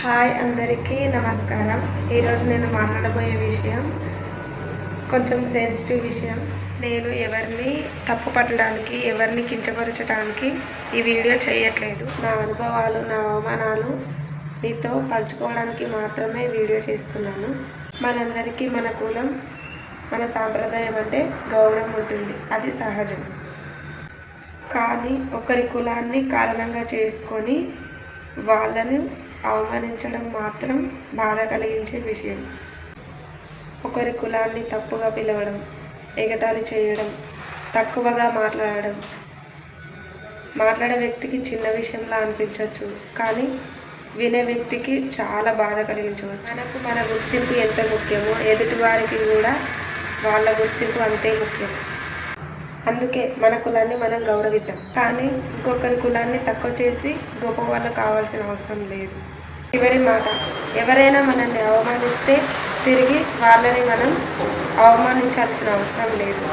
Hi అందరికీ నమస్కారం. ఈరోజు నేను మాట్లాడబోయే విషయం కొంచెం సెన్సిటివ్ విషయం. నేను ఎవరిని తప్పు పట్టడానికి, ఎవరిని కించపరచడానికి ఈ వీడియో చేయట్లేదు. నా అనుభవాలు, నా అవమానాలు మీతో పంచుకోవడానికి మాత్రమే వీడియో చేస్తున్నాను. మనందరికీ మన కులం, మన సాంప్రదాయం అంటే గౌరవం ఉంటుంది, అది సహజం. కానీ ఒకరి కులాన్ని కారణంగా చేసుకొని వాళ్ళని అవమానించడం మాత్రం బాధ కలిగించే విషయం. ఒకరి కులాన్ని తప్పుగా పిలవడం, ఎగతాళి చేయడం, తక్కువగా మాట్లాడే వ్యక్తికి చిన్న విషయంలా అనిపించవచ్చు, కానీ వినే వ్యక్తికి చాలా బాధ కలిగించవచ్చు. మనకు మన గుర్తింపు ఎంత ముఖ్యమో ఎదుటివారికి కూడా వాళ్ళ గుర్తింపు అంతే ముఖ్యం. అందుకే మన కులాన్ని మనం గౌరవిద్దాం, కానీ ఇంకొకరి కులాన్ని తక్కువ చేసి గొప్ప వాళ్ళు కావాల్సిన అవసరం లేదు. చివరి మాట, ఎవరైనా మనల్ని అవమానిస్తే తిరిగి వాళ్ళని మనం అవమానించాల్సిన అవసరం లేదు.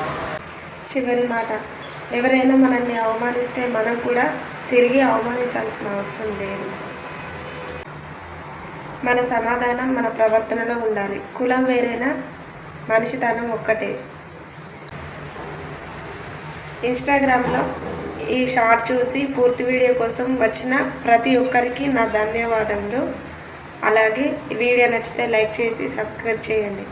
చివరి మాట, ఎవరైనా మనల్ని అవమానిస్తే మనం కూడా తిరిగి అవమానించాల్సిన అవసరం లేదు. మన సమాధానం మన ప్రవర్తనలో ఉండాలి. కులం వేరైనా మనిషితనం ఒక్కటే. ఇన్స్టాగ్రామ్లో ఈ షార్ట్ చూసి పూర్తి వీడియో కోసం వచ్చిన ప్రతి ఒక్కరికి నా ధన్యవాదములు. అలాగే ఈ వీడియో నచ్చితే లైక్ చేసి సబ్స్క్రైబ్ చేయండి.